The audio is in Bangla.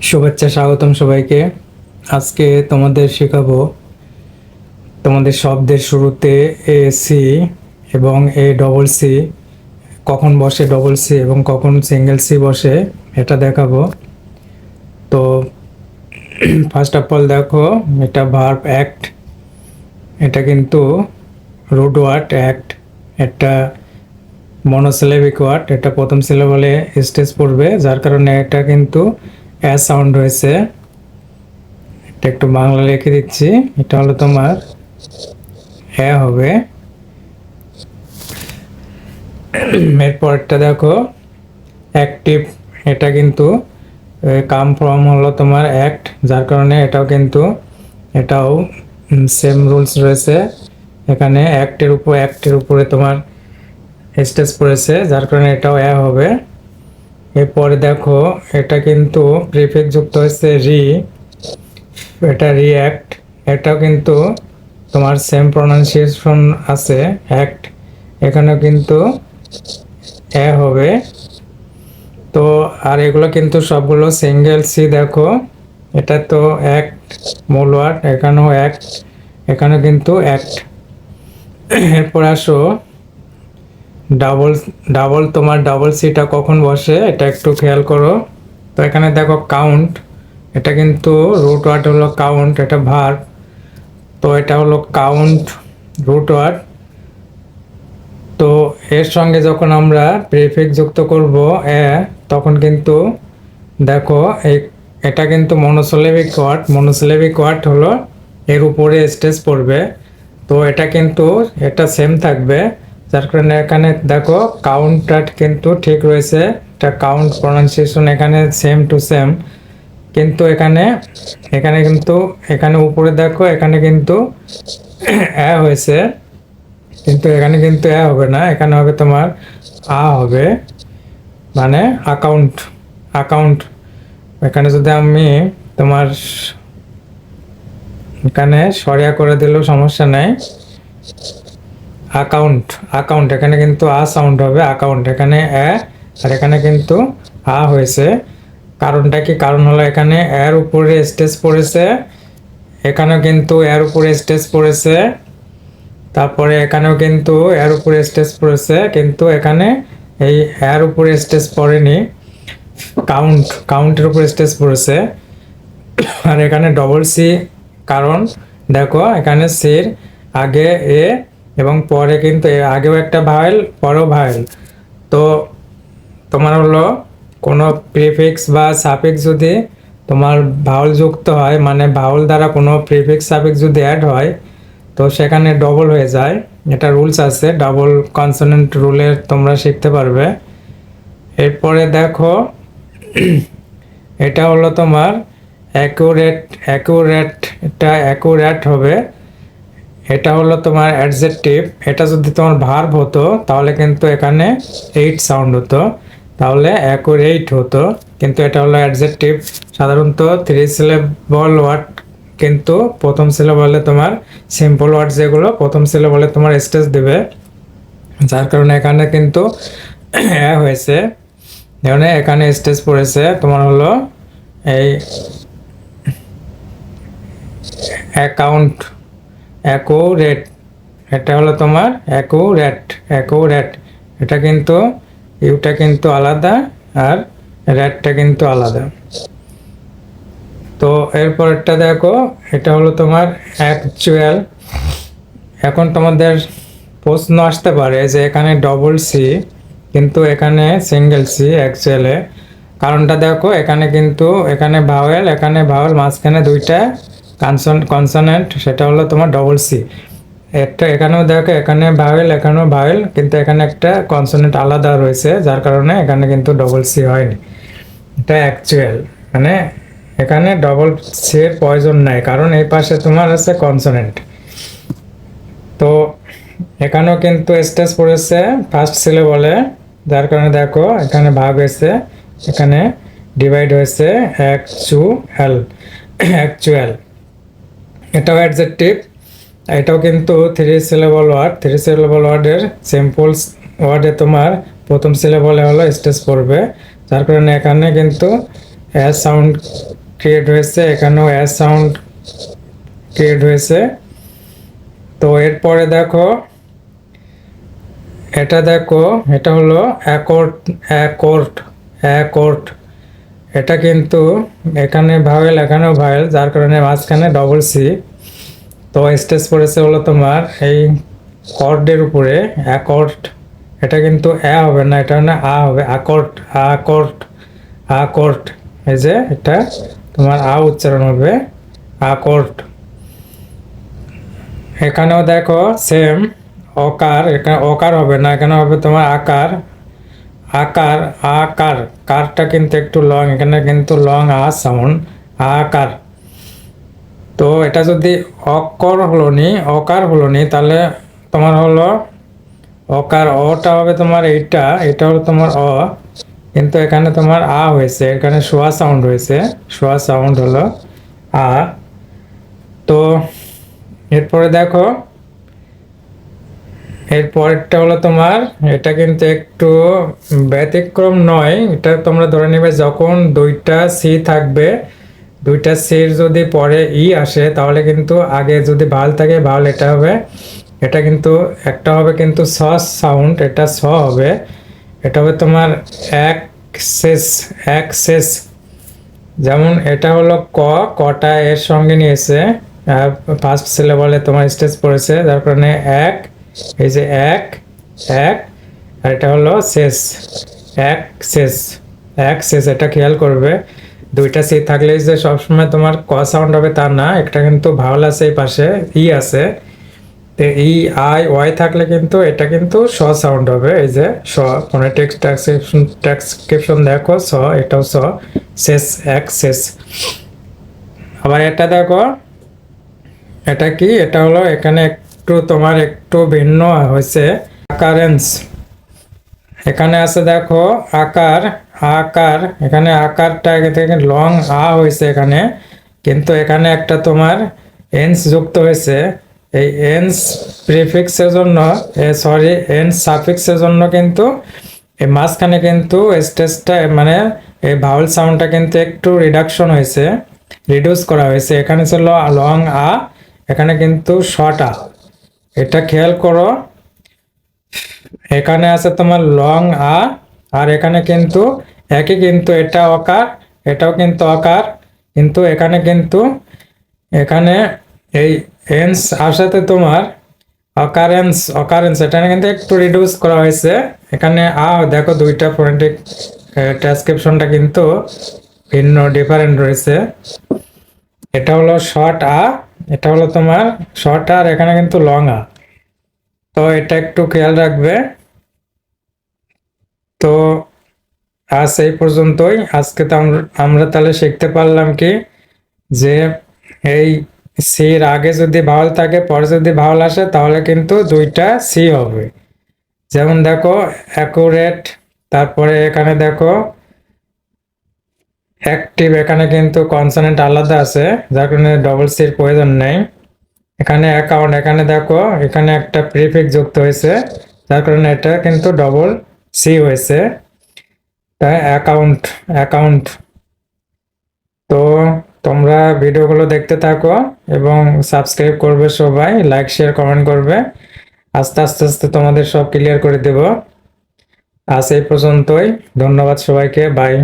শুভেচ্ছা, স্বাগতম সবাইকে। আজকে তোমাদের শেখাবো তোমাদের শব্দের শুরুতে এ সি এবং এ ডবল সি কখন বসে, ডবল সি এবং কখন সিঙ্গেল সি বসে, এটা দেখাবো। তো ফার্স্ট অফ অল দেখো, এটা ভার্ব অ্যাক্ট, এটা কিন্তু রুট ওয়ার্ড অ্যাক্ট, এটা মনোসিলেবিক ওয়ার্ড, এটা প্রথম সিলেবলে স্টেজ পড়বে, যার কারণে এটা কিন্তু অ্যাস সাউন্ড হয়েছে। এটা একটু বাংলা লিখে দিচ্ছি, এটা হলো তোমার হবে। এরপরটা দেখো অ্যাক্টিভ, এটা কিন্তু কাম ফ্রম হলো তোমার অ্যাক্ট, যার কারণে এটাও সেম রুলস রয়েছে। এখানে অ্যাক্টের উপরে তোমার স্টেজ পড়েছে, যার কারণে এটাও হবে। এরপরে দেখো এটা কিন্তু প্রিফিক্স যুক্ত হয়েছে এটা রিঅ্যাক্ট, এটাও কিন্তু তোমার সেম প্রনাউন্সিয়েশন আছে অ্যাক্ট, এখানেও কিন্তু হবে। তো আর এগুলো কিন্তু সবগুলো সিঙ্গেল সি। দেখো এটা তো অ্যাক্ট মূল ওয়ার্ড, এখানেও অ্যাক্ট, এখানেও কিন্তু অ্যাক্ট। এরপর আসো ডাবল সিটা কখন বসে, এটা একটু খেয়াল করো। তো এখানে দেখো কাউন্ট, এটা কিন্তু রুট ওয়ার্ড হলো কাউন্ট, এটা ভার্ব, তো এটা হলো কাউন্ট রুট ওয়ার্ড। তো এর সঙ্গে যখন আমরা প্রিফিক্স যুক্ত করব তখন কিন্তু দেখো এটা কিন্তু মনোসিলেবিক ওয়ার্ড হলো এর উপরে স্টেজ পড়বে, তো এটা সেম থাকবে, যার কারণে এখানে দেখো কাউন্টটা কিন্তু ঠিক রয়েছে, এটা কাউন্ট প্রনাউন্সিয়েশন এখানে সেম টু সেম। কিন্তু এখানে উপরে দেখো এখানে কিন্তু হয়েছে, কিন্তু এখানে কিন্তু হবে না, এখানে হবে তোমার হবে, মানে অ্যাকাউন্ট। এখানে যদি আমি তোমার এখানে সরিয়া করে দিলেও সমস্যা নেই, অ্যাকাউন্ট এখানে কিন্তু সাউন্ড হবে, অ্যাকাউন্ট এখানে আর এখানে কিন্তু হয়েছে। কারণটা কি? কারণ হলো এখানে এর উপরে স্টেজ পড়েছে, এখানেও কিন্তু এর উপরে স্টেজ পড়েছে, তারপরে এখানেও কিন্তু এর উপরে স্টেজ পড়েছে, কিন্তু এখানে এই এর উপরে স্টেজ পড়েনি, কাউন্টের উপরে স্টেজ পড়েছে। আর এখানে ডবল সি, কারণ দেখো এখানে সির আগে এ এবং পরে কিন্তু আগেও একটা ভাওয়েল, পরেও ভাওয়েল। তো তোমার হলো কোনো প্রিফিক্স বা সাফিক্স যদি তোমার ভাওয়েল যুক্ত হয়, মানে ভাওয়েল দ্বারা কোনো প্রিফিক্স সাফিক্স যদি অ্যাড হয়, তো সেখানে ডবল হয়ে যায়। এটা রুলস আছে, ডাবল কনসোনেন্ট রুলের, তোমরা শিখতে পারবে। এরপরে দেখো এটা হলো তোমার অ্যাকুরেট হবে, এটা হলো তোমার অ্যাডজেক্টিভ। এটা যদি তোমার ভার্ব হতো তাহলে কিন্তু এখানে এইট সাউন্ড হতো, তাহলে অ্যাকুরেট হতো, কিন্তু এটা হলো অ্যাডজেক্টিভ। সাধারণত থ্রি সিলেবল ওয়ার্ড কিন্তু প্রথম সিলেবলে তোমার সিম্পল ওয়ার্ড, যেগুলো প্রথম সিলেবলে তোমার স্টেজ দেবে, যার কারণে এখানে কিন্তু হয়েছে, যেমন এখানে স্টেজ পড়েছে তোমার হলো এই অ্যাকুরেট, এটা হলো তোমার অ্যাকুরেট, এটা কিন্তু ইউটা কিন্তু আলাদা আর রেটটা কিন্তু আলাদা। তো এরপরটা দেখো এটা হলো তোমার অ্যাকচুয়াল। এখন তোমাদের প্রশ্ন আসতে পারে যে এখানে ডবল সি কিন্তু এখানে সিঙ্গেল সি অ্যাকচুয়ালে, কারণটা দেখো এখানে ভাওয়েল, মাঝখানে দুইটা কনসোনেন্ট, সেটা হলো তোমার ডবল সি। এখানেও দেখো এখানেও ভাওয়েল, কিন্তু এখানে একটা কনসোনেন্ট আলাদা রয়েছে, যার কারণে এখানে কিন্তু ডবল সি হয়নি। এটা অ্যাকচুয়াল, মানে এখানে ডবল সি এর প্রয়োজন নাই, কারণ এই পাশে তোমার আছে কনসোনেন্ট। তো এখানেও কিন্তু স্টেজ পড়েছে ফার্স্ট সিলেবলে, যার কারণে দেখো এখানে ভাগ হয়েছে, এখানে ডিভাইড হয়েছে অ্যাকচুয়াল। এটাও অ্যাডজেক্টিভ, এটাও কিন্তু থ্রি সিলেবল ওয়ার্ডের সিম্পল ওয়ার্ডে তোমার প্রথম সিলেবলে হলো স্টেজ পড়বে, যার কারণে এখানে কিন্তু অ্যাস সাউন্ড ক্রিয়েট হয়েছে, এখানেও অ্যাস সাউন্ড ক্রিয়েট হয়েছে। তো এরপরে দেখো এটা দেখো, এটা হলো অ্যাকর্ড, অ্যাকর্ড, অ্যাকর্ড। এটা কিন্তু এখানে ভাওয়েল, এখানেও ভাওয়েল, যার কারণে মাঝখানে ডবল সি। তো স্টেজ পড়েছে হলো তোমার এই কর্ডের উপরে, অ্যাকর্ড। এটা কিন্তু এ হবে না, এটা মানে আ হবে, আকর্ড, আকর্ড, আকর্ড। এই যে এটা তোমার আ উচ্চারণ হবে, আকর্ড। এখানেও দেখো সেম অকার, এখানে অকার হবে না, এখানে হবে তোমার আকার, আকার, আকার। কারটা কিন্তু একটু লং, এখানে কিন্তু লং আ সাউন্ড, আকার। তো এটা যদি অকর হলো নি, অকার হলো নি, তাহলে তোমার হলো অকার, অটা হবে তোমার এইটা, এটা হলো তোমার অ, কিন্তু এখানে তোমার আ হয়েছে, এখানে শোয়া সাউন্ড হয়েছে, শোয়া সাউন্ড হলো আ। তো এরপরে দেখো এরপরেরটা হলো তোমার, এটা কিন্তু একটু ব্যতিক্রম নয়, এটা তোমরা ধরে নেবে যখন দুইটা সি থাকবে, দুইটা সির যদি পরে ই আসে, তাহলে কিন্তু আগে যদি ভাল থাকে ভাল, এটা হবে, এটা কিন্তু একটা হবে কিন্তু স সাউন্ড, এটা স হবে, এটা হবে তোমার অ্যাক্সেস, অ্যাক্সেস। যেমন এটা হলো ক, কটা এর সঙ্গে নিয়েছে, ফার্স্ট সিলেবলে তোমার স্টেজ পড়েছে, যার কারণে এক, এই যে এক, এক, আর এটা হলো শেষ, এক শেষ, এক শেষ। এটা খেয়াল করবে, দুইটা সি থাকলে যে সবসময় তোমার ক সাউন্ড হবে তা না, একটা কিন্তু ভাওয়াল আছে এই পাশে, ই আছে, তো ই আই ওয়াই থাকলে কিন্তু এটা কিন্তু স সাউন্ড হবে, এই যে স, ফোনেটিক ট্রান্সক্রিপশন দেখো স, এটাও স, শেষ, এক শেষ। আবার এটা দেখো, এটা কি, এটা হলো এখানে একটু তোমার একটু ভিন্ন হয়েছে, আকারেন্স। এখানে আছে দেখো আকার, আকার, এখানে আকারটা আগে থেকে লং আ হয়েছে এখানে, কিন্তু এখানে একটা তোমার এন্স যুক্ত হয়েছে। এই এন্স প্রিফিক্সের জন্য, সরি এন্স সাফিক্সের জন্য কিন্তু এই মাঝখানে কিন্তু স্টেজটা মানে এই ভাওয়েল সাউন্ডটা কিন্তু একটু রিডাকশন হয়েছে, রিডিউস করা হয়েছে। এখানে ছিল লং আ, এখানে কিন্তু শর্ট আ, এটা খেয়াল করো। এখানে আছে তোমার লং আ, আর এখানে কিন্তু একই, কিন্তু এটা অকার, এটাও কিন্তু অকার, কিন্তু এখানে কিন্তু এখানে এই এন্স আসাতে তোমার অকারেন্স, অকারেন্স, এখানে কিন্তু একটু রিডিউস করা হয়েছে। এখানে আ দেখো দুইটা ফোনেটিক ট্রান্সক্রিপশনটা কিন্তু ভিন্ন, ডিফারেন্ট রয়েছে। এটা হলো শর্ট আ, এটা হলো তোমার শর্ট আর এখানে কিন্তু লং আ। তো এটা একটু খেয়াল রাখবে। তো আজ এই পর্যন্তই। আজকে তো আমরা তাহলে শিখতে পারলাম কি, যে এই সির আগে যদি ভাওয়াল থাকে, পরে যদি ভাওয়াল আসে, তাহলে কিন্তু দুইটা সি হবে। যেমন দেখো অ্যাকুরেট, তারপরে এখানে দেখো অ্যাক্টিভ, এখানে কিন্তু কনসোনেন্ট আলাদা আছে, যার কারণে ডবল সির প্রয়োজন নেই। এখানে অ্যাকাউন্ট, এখানে দেখো এখানে একটা প্রিফিক্স যুক্ত হয়েছে, যার কারণে এটা কিন্তু ডবল সি হয়েছে, তাই অ্যাকাউন্ট, অ্যাকাউন্ট। তো তোমরা ভিডিওগুলো দেখতে থাকো এবং সাবস্ক্রাইব করবে, সবাই লাইক শেয়ার কমেন্ট করবে, আস্তে আস্তে আস্তে তোমাদের সব ক্লিয়ার করে দেব। আজ এই পর্যন্তই, ধন্যবাদ সবাইকে, বাই।